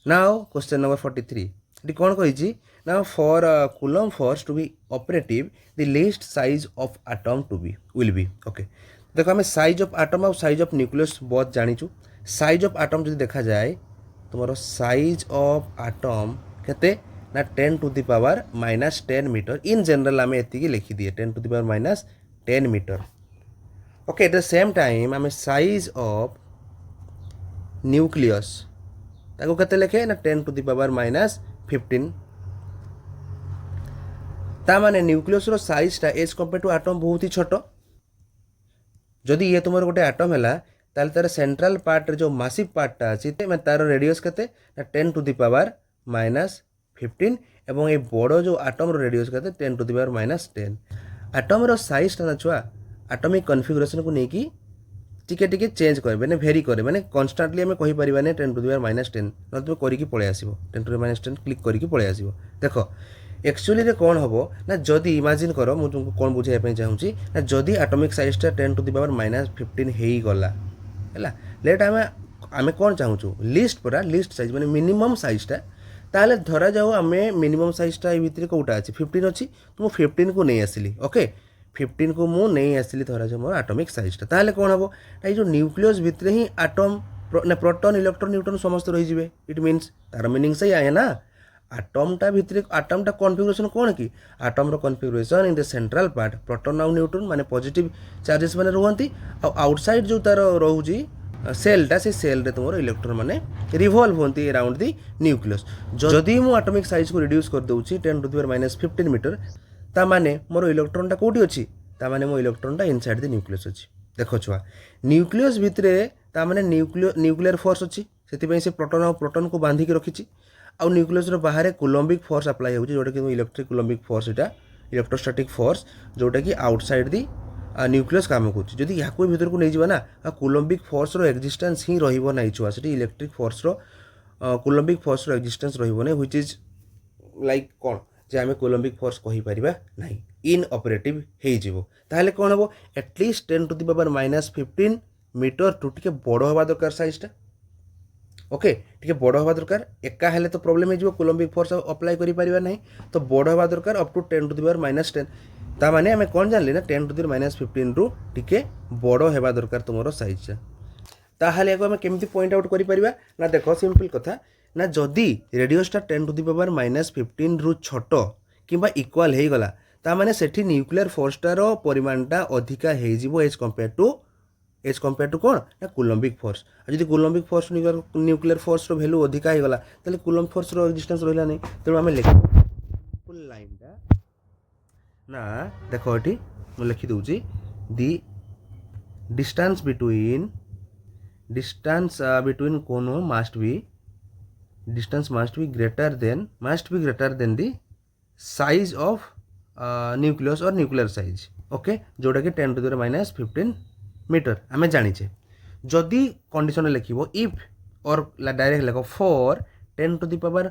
Now question number 43 ये कौन कही ना for Coulomb force to be operative the least size of atom to be will be okay. देखो आम size of atom और size of nucleus बहुत जानीचु। साइज ऑफ एटम जो देखा जाए तुम साइज ऑफ एटम केते ना 10 to the power -10 metre in general आम ये लिखी दिए 10 to the power -10 metre okay. At the same time आम साइज ऑफ न्यूक्लियस ताको केते लिखे ना 10 टू द पावर -15 ता माने न्यूक्लियस रो साइजटा एज कंपेयर टू एटम बहुत ही छोट। जदि ये तुम गोटे एटम है तार तार सेंट्रल पार्ट जो मासिव पार्टा अच्छी तार रेडियस केते ना 10 टू द पावर -15 एवं ये बड़ जो एटम रो रेडियस केते 10 टू द पावर -10। एटम रो साइजटा ना छुआ एटॉमिक कॉन्फ़िगरेशन को लेकिन टिके टिके चेंज करे मैंने भेरी करे मैंने कन्स्टांटली आम कही पार 10 टू द पावर -10 ना तुम करके पलि आसो 10 टू द पावर -10 क्लिक करके पलि आसो। देख एक्चुअली कौन हम ना जदि इमेजिन कर मुझे तुमको कौन बुझाई चाहूँगी ना जदि एटॉमिक साइजटा 10 टू द पावर -15 हो गला है लेट आम कौन चाहूँ लिस्ट पूरा लिस्ट साइज मैंने मिनिमम साइजटा ताले धरा जाओ आम मिनिमम साइजटा ये भितर कौटा अच्छी 15 अच्छी तो मुझे 15 को नहीं आसली ओके 15 को मुझे नहीं आसली धरा जाओ मोर एटॉमिक साइजटा ताले कौन हम ना जो न्यूक्लियस भितर ही एटम ना प्रोटॉन इलेक्ट्रॉन न्यूट्रॉन समस्त रही इट मीन्स तार मीनिंग से आए ना एटमटा भितर एटमटा कॉन्फ़िगरेशन कौन कि एटम रो configuration in the central part proton और न्यूट्रॉन माने पॉजिटिव चार्जेस माने रहंती आउटसाइड जो तार रोहुजी सेलटा से सेल रे तुम इलेक्ट्रॉन माने रिवॉल्व होती अराउंड द न्यूक्लियस। जदि मु एटॉमिक साइज को रिड्यूस कर दूची 10 टू द पावर -15 मीटर ता माने मोर इलेक्ट्रॉनटा कोठी अछि ता माने मो इलेक्ट्रॉनटा इनसाइड द न्यूक्लियस अछि। देखो छुआ न्यूक्लियस भितरे ता माने न्यूक्लियर फोर्स अछि सेति पई से प्रोटॉन और प्रोटॉन को बांधी के रखिछि आउ न्यूक्लियस बाहर कूलम्बिक फोर्स अप्लाई होची जोटा कि इलेक्ट्रिक कूलम्बिक फोर्स एटा इलेक्ट्रोस्टैटिक फोर्स जोटा कि आउटसाइड दी न्यूक्लियस काम करुच्ची जदि या भीतर को नहीं जावा ना कूलम्बिक फोर्स रो एक्जिस्टेंस ही रहिबो नाही छुआ सेठी इलेक्ट्रिक फोर्स रो कूलम्बिक फोर्स रो एक्जिस्टेंस रहिबो नै व्हिच इज लाइक कोन जे आमे कूलम्बिक फोर्स कहि परिबा नाही इन ऑपरेटिव हे जिवो ताहले कोन हबो at least 10 to the power -15 metre टू टिके बड़ हवा दरकार साइजटा ओके टिके बड़ हवा दरकार एका हेले तो प्रॉब्लम हो कूलम्बिक फोर्स अप्लाई करि परिबा नाही तो बड़ हवा दरकार up to 10 to the power -10 ता माने आमे कोन जानले ना 10 टू द पावर -15 रु टिके बड़ हेबा दरकार तुमरो साइज ताहले एको आमे केमती पॉइंट आउट करि परिबा ना देखो सिंपल कथा ना जदि रेडियसटा 10 टू द पावर -15 रु छोट किंबा इक्वल हे गला ता माने सेठी न्यूक्लियर फोर्सटार परिमाणटा अधिका हे जिवो एज कंपेयर टू कौन ना कूलम्बिक फोर्स जब कूलम्बिक फोर्स न्यूक्लियर फोर्स रो वैल्यू अधिका हो गला ताले कूलम्ब फोर्स रो एक्जिस्टेंस रहिला नहीं तेणु आम लिख फुल लाइनटा ना देखो ये मुझे लिखि दूची दी डिस्टेंस बिटवीन कोनो must be greater than the size of nucleus और न्यूक्लियर साइज ओके जोटा कि 10 टू द पावर -15 मीटर आम जाचे जदि कंडीशन लिखो इफ और डायरेक्ट लिख फॉर 10 टू द पावर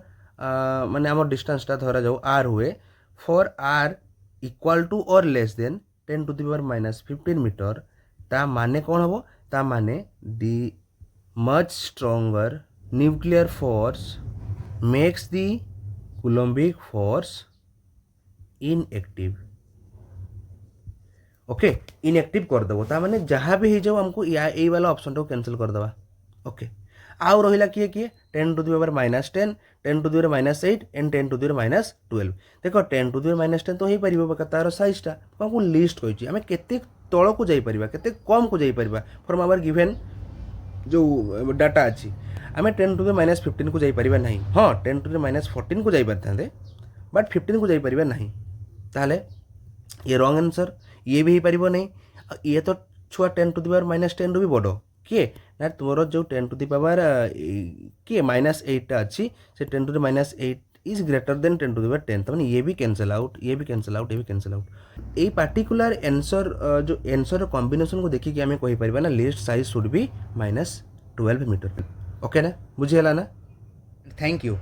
माने आम डिस्टेंसटा धरा जाऊ आर हुए फॉर आर इक्वल टू और less than 10 to the power -15 metre ता माने कौन हम ता माने the much stronger nuclear force makes the coulombic force inactive okay inactive करदेव ताने जहाँ भी हो जाओ हमको यही वाला ऑप्शन को कैंसिल करदे ओके आउ रहा किए किए 10 to the power -10 10 to the power -8 and 10 to the power -12 देखो 10 टू द पावर -10 तो हो पार तार साइजटा को लिस्ट कही आम के तल को जापर के कम को जापर फ्रॉम आवर गिवेन जो डाटा अच्छी आम 10 टू द पावर -15 को जापर ना हाँ 10 टू द पावर -14 को जापर था बट 15 को जापर ना ताहले ये रॉन्ग आंसर ये भी हो पार नहीं ये तो छुआ 10 टू द पावर -10 रु भी बड़ किए ना तुम जो 10 टू द पावर किए -8 अच्छी से 10 to the -8 is greater than 10 to the power 10 तो ये भी कैंसल आउट ये भी कैंसल आउट ये भी कैंसल आउट ये पार्टिकुलर आंसर जो आंसर कॉम्बिनेशन को देखिए आम कही पार ना least size should be -12 metre okay ना बुझीगला ना थैंक यू।